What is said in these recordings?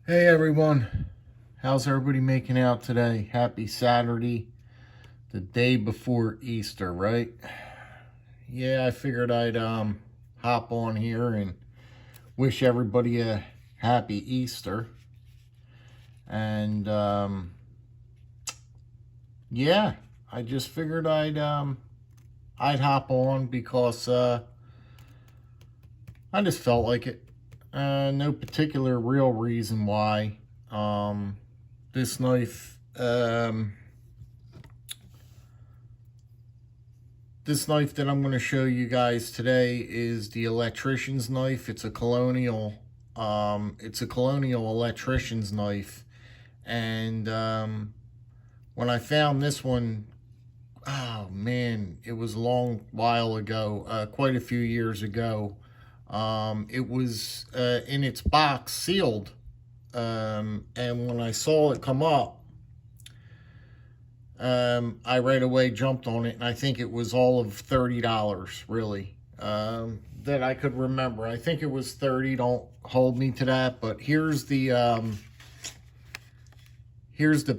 Hey everyone, how's everybody making out today? Happy Saturday, the day before Easter, right? Yeah, I figured I'd hop on here and wish everybody a happy Easter. And yeah, I just figured I'd hop on because I just felt like it. No particular real reason why. This knife, this knife that I'm going to show you guys today is the Electrician's Knife. It's a colonial electrician's knife. And when I found this one, oh man, it was a long while ago, quite a few years ago. It was in its box, sealed. And when I saw it come up, I right away jumped on it, and I think it was all of $30, really, that I could remember. I think it was 30. Don't hold me to that, but here's the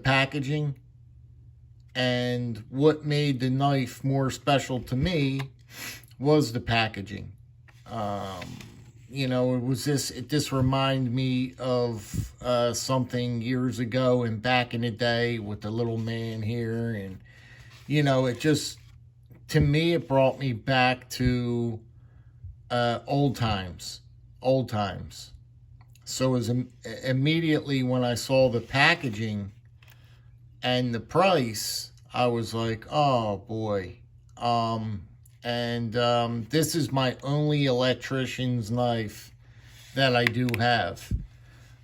packaging. And what made the knife more special to me was the packaging. It just reminded me of something years ago and back in the day with the little man here. And, it just, to me, it brought me back to old times. So as immediately when I saw the packaging and the price, I was like, oh boy. This is my only electrician's knife that I do have.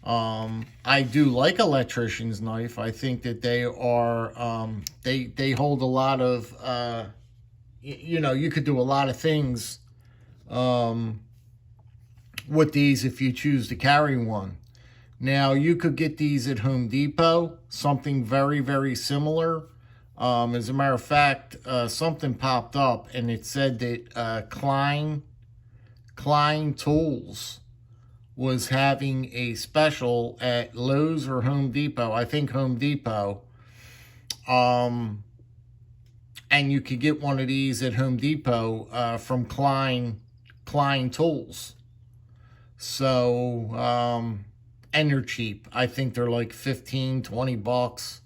I do like electrician's knife. I think that they are, they hold a lot of, you could do a lot of things with these if you choose to carry one. Now, you could get these at Home Depot, something very, very similar. As a matter of fact, something popped up and it said that Klein Tools was having a special at Lowe's or Home Depot. I think Home Depot. And you could get one of these at Home Depot from Klein Tools. So, and they're cheap. I think they're like 15, 20 bucks.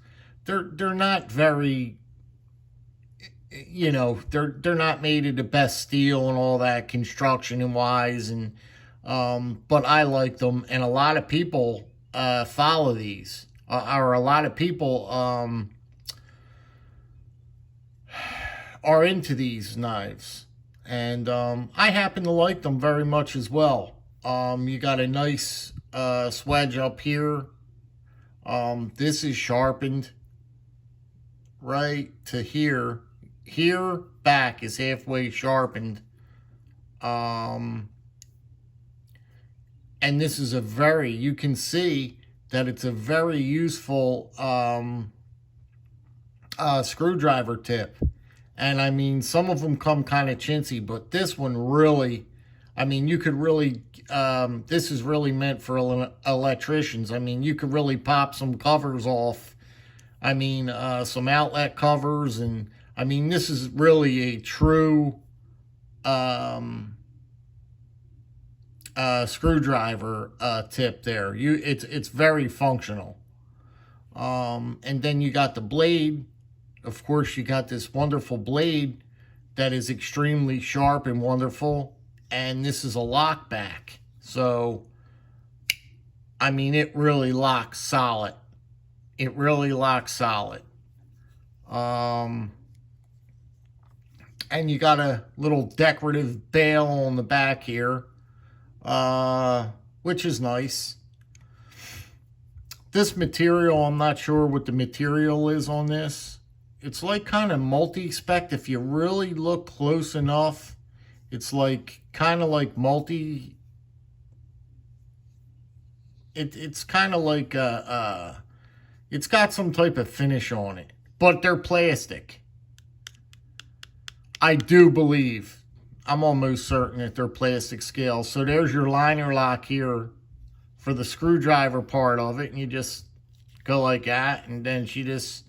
They're not very, they're not made of the best steel and all that construction and wise, and but I like them, and a lot of people follow these, or a lot of people are into these knives, and I happen to like them very much as well. You got a nice swedge up here. This is sharpened right to here. Here back is halfway sharpened. And this is you can see that it's a very useful screwdriver tip. And I mean, some of them come kind of chintzy, but this one really, I mean, you could really, this is really meant for electricians. I mean, you could really pop some covers off. I mean, some outlet covers, and I mean, this is really a true screwdriver tip there. It's very functional. And then you got the blade. Of course, you got this wonderful blade that is extremely sharp and wonderful. And this is a lock back. So, I mean, it really locks solid. It really locks solid. And you got a little decorative bail on the back here, which is nice. This material, I'm not sure what the material is on this. It's like kind of multi-spec. If you really look close enough, it's like kind of like it's kind of like it's got some type of finish on it, but they're plastic. I do believe, I'm almost certain that they're plastic scales. So there's your liner lock here. for the screwdriver part of it, and you just go like that, and then she just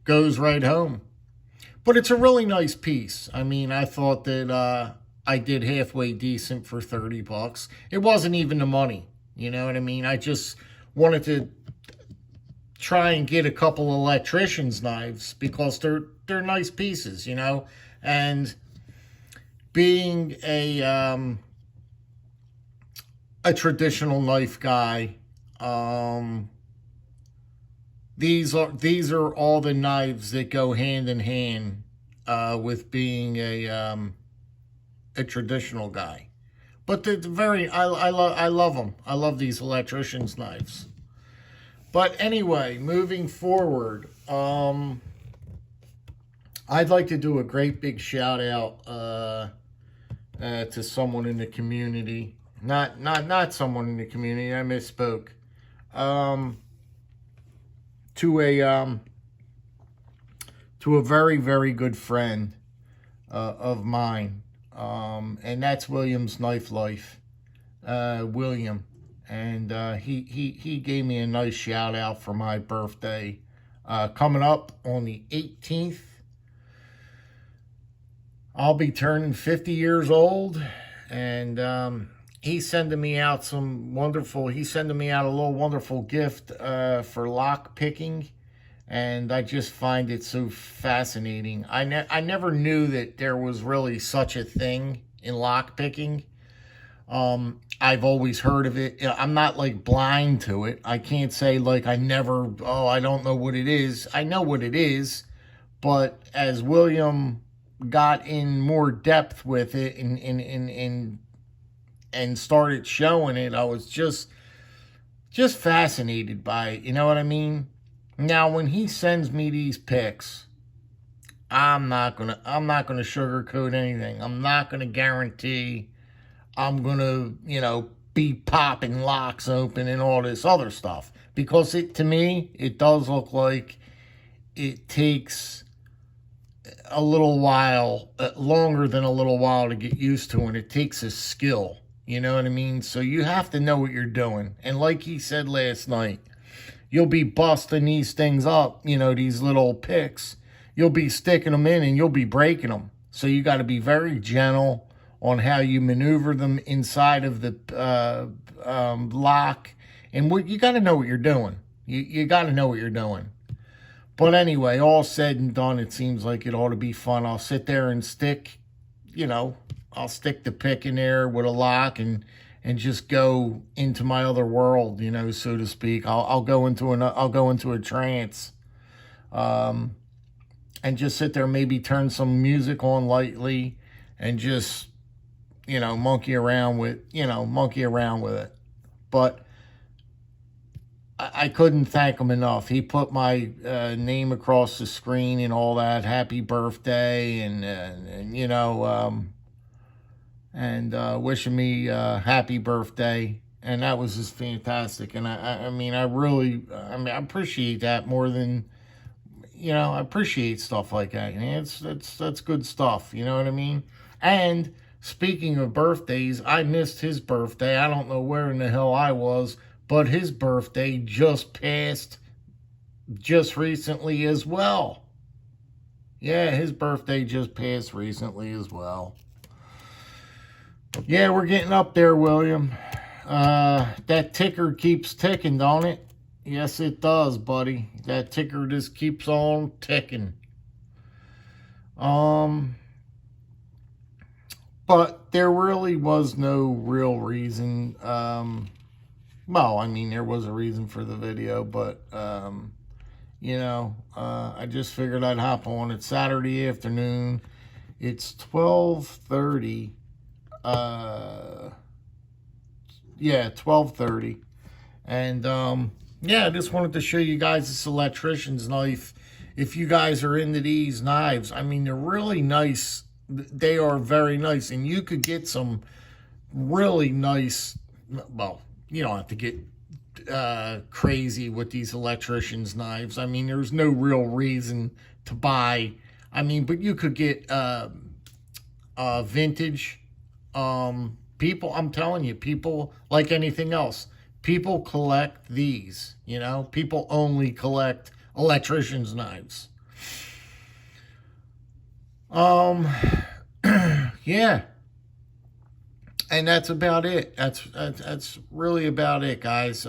goes right home. But it's a really nice piece. I mean, I thought that I did halfway decent for 30 bucks. It wasn't even the money. You know what I mean? I just wanted to try and get a couple of electricians' knives because they're nice pieces, you know? And being a traditional knife guy, these are all the knives that go hand in hand with being a traditional guy. But they're very, I love them. I love these electricians' knives. But anyway, moving forward, I'd like to do a great big shout out to someone in the community. Not someone in the community. I misspoke. To a very, very good friend of mine, and that's William's Knife Life, William, and he gave me a nice shout out for my birthday coming up on the 18th. I'll be turning 50 years old, and he's sending me out a little wonderful gift for lock picking, and I just find it so fascinating. I never knew that there was really such a thing in lock picking. I've always heard of it. I'm not like blind to it. I can't say like I don't know what it is. I know what it is, but as William got in more depth with it and started showing it, I was just fascinated by it. You know what I mean? Now, when he sends me these pics, I'm not gonna sugarcoat anything. I'm not gonna guarantee I'm gonna, be popping locks open and all this other stuff, because to me, it does look like it takes a little while, longer than a little while to get used to, and it takes a skill. You know what I mean? So you have to know what you're doing. And like he said last night, you'll be busting these things up, these little picks. You'll be sticking them in and you'll be breaking them. So you got to be very gentle on how you maneuver them inside of the lock. And you got to know what you're doing. You got to know what you're doing. But anyway, all said and done, it seems like it ought to be fun. I'll sit there and stick, I'll stick the pick in there with a lock and just go into my other world, so to speak. I'll go into a trance, and just sit there, maybe turn some music on lightly, and just monkey around with it. But I couldn't thank him enough. He put my name across the screen and all that. Happy birthday, and wishing me happy birthday, and that was just fantastic. And I appreciate that more than I appreciate stuff like that. That's good stuff. You know what I mean? And speaking of birthdays, I missed his birthday. I don't know where in the hell I was, but his birthday just passed just recently as well. Yeah, his birthday just passed recently as well. Yeah, we're getting up there, William. That ticker keeps ticking, don't it? Yes, it does, buddy. That ticker just keeps on ticking. But there really was no real reason. Well, there was a reason for the video, but, I just figured I'd hop on. It's Saturday afternoon. It's 12:30. 12:30. And, I just wanted to show you guys this electrician's knife. If you guys are into these knives, they're really nice. They are very nice, and you could get some really nice, well, you don't have to get crazy with these electrician's knives. There's no real reason to buy. But you could get vintage. People, I'm telling you, people, like anything else, People collect these, you know. People only collect electrician's knives. Um, yeah. And that's about it. That's really about it, guys.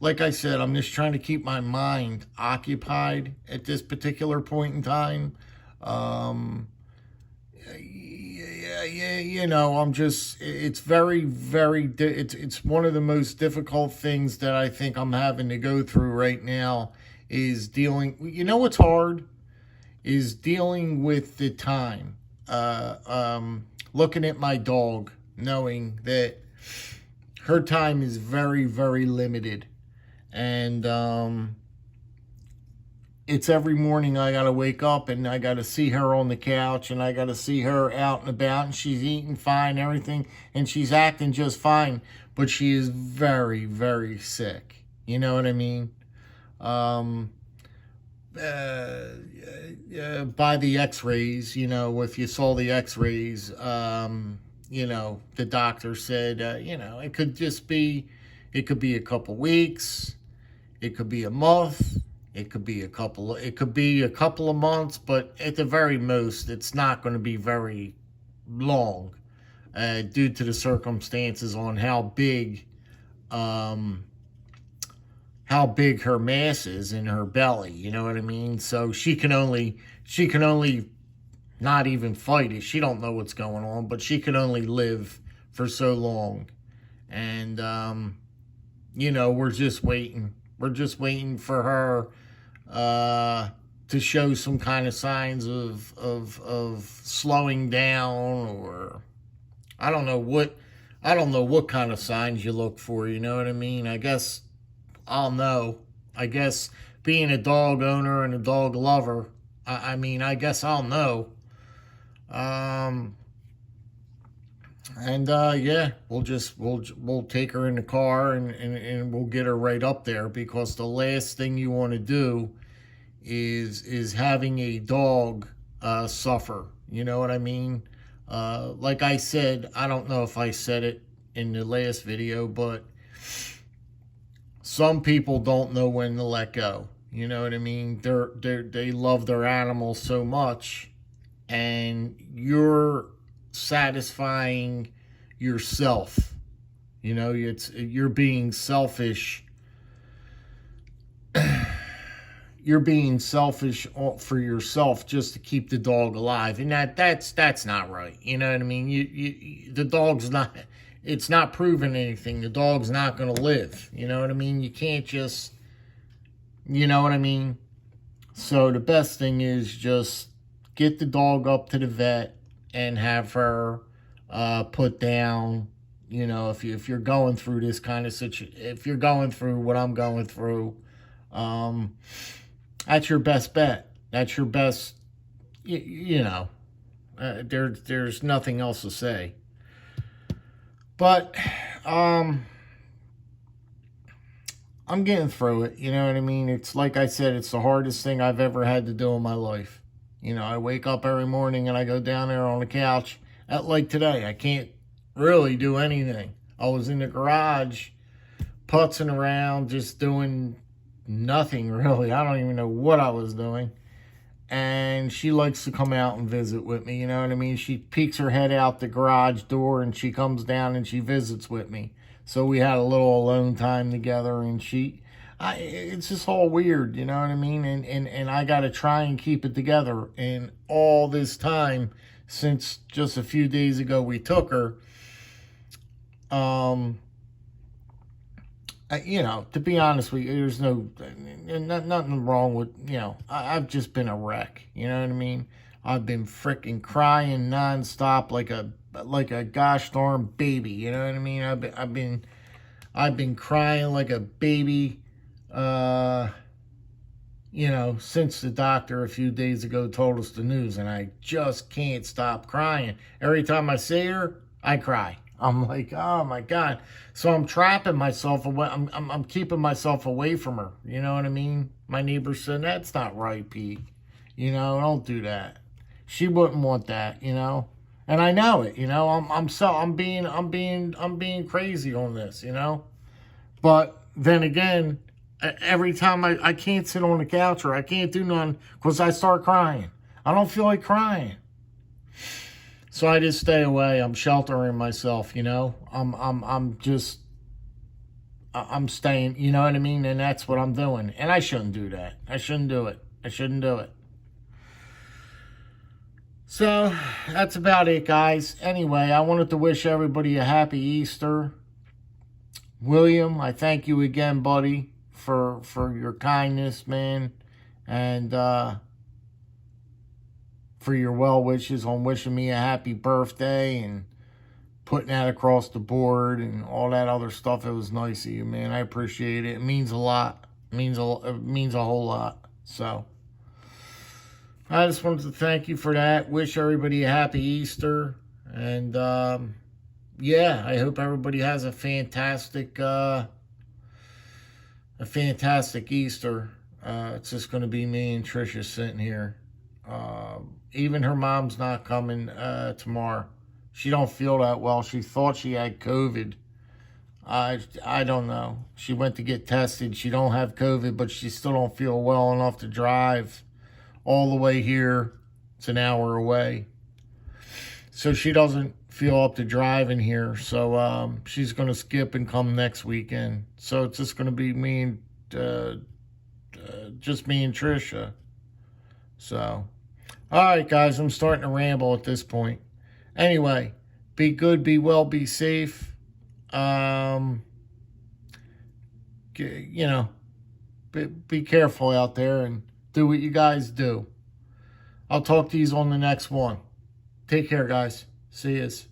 Like I said, I'm just trying to keep my mind occupied at this particular point in time. Um, yeah, you know, I'm just, it's it's one of the most difficult things that I think I'm having to go through right now is dealing, you know what's hard? Is dealing with the time. Looking at my dog, knowing that her time is very limited. And it's every morning I gotta wake up and I gotta see her on the couch and I gotta see her out and about and she's eating fine, everything, and she's acting just fine, but she is very sick. You know what I mean? Um, by the x-rays, you know, if you saw the x-rays, you know, the doctor said, you know, it could be a couple weeks, it could be a month, it could be a couple of months, but at the very most, it's not going to be very long, due to the circumstances on how big her mass is in her belly. You know what I mean? So she can only not even fight it. She don't know what's going on, but she can only live for so long. And you know, we're just waiting. We're just waiting for her to show some kind of signs of slowing down, or I don't know what kind of signs you look for. You know what I mean? I guess I'll know. I guess being a dog owner and a dog lover, I mean, I guess I'll know. And yeah, we'll take her in the car and we'll get her right up there, because the last thing you want to do is having a dog suffer. You know what I mean? Like I said, I don't know if I said it in the last video, but some people don't know when to let go. You know what I mean? They love their animals so much, and you're satisfying yourself. You know, you're being selfish. You're being selfish for yourself just to keep the dog alive, and that's not right. You know what I mean? The dog's not. It's not proving anything. The dog's not going to live. You know what I mean? You can't just, you know what I mean? So the best thing is just get the dog up to the vet and have her put down. You know, if you're going through this kind of situation, if you're going through what I'm going through, that's your best bet. That's your best, you know, there's nothing else to say. But I'm getting through it. You know what I mean? It's like I said, it's the hardest thing I've ever had to do in my life. You know, I wake up every morning and I go down there on the couch. Like today, I can't really do anything. I was in the garage, putzing around, just doing nothing really. I don't even know what I was doing. And she likes to come out and visit with me, you know what I mean? She peeks her head out the garage door and she comes down and she visits with me. So we had a little alone time together, and it's just all weird, you know what I mean? And I got to try and keep it together. And all this time, since just a few days ago we took her, you know, to be honest with you, there's nothing wrong with, you know, I've just been a wreck. You know what I mean? I've been freaking crying nonstop like a gosh darn baby. You know what I mean? I've been crying like a baby, you know, since the doctor a few days ago told us the news, and I just can't stop crying. Every time I see her, I cry. I'm like, oh my God. So I'm trapping myself away. I'm keeping myself away from her. You know what I mean? My neighbor said, that's not right, Pete. You know, don't do that. She wouldn't want that, you know? And I know it, you know? I'm being crazy on this, you know? But then again, every time I can't sit on the couch or I can't do nothing because I start crying. I don't feel like crying. So I just stay away. I'm sheltering myself, you know. I'm staying, you know what I mean? And that's what I'm doing. And I shouldn't do that. I shouldn't do it. I shouldn't do it. So that's about it, guys. Anyway, I wanted to wish everybody a happy Easter. William, I thank you again, buddy, for your kindness, man, and for your well wishes on wishing me a happy birthday and putting that across the board and all that other stuff. It was nice of you, man. I appreciate it. It means a lot. It means a whole lot. So I just wanted to thank you for that. Wish everybody a happy Easter. And yeah, I hope everybody has a fantastic Easter. It's just going to be me and Tricia sitting here. Even her mom's not coming tomorrow. She don't feel that well. She thought she had COVID. I don't know. She went to get tested. She don't have COVID, but she still don't feel well enough to drive all the way here. It's an hour away. So she doesn't feel up to driving here. So she's going to skip and come next weekend. So it's just going to be me and just me and Tricia. So, all right, guys, I'm starting to ramble at this point. Anyway, be good, be well, be safe. You know, be careful out there and do what you guys do. I'll talk to you on the next one. Take care, guys. See yous.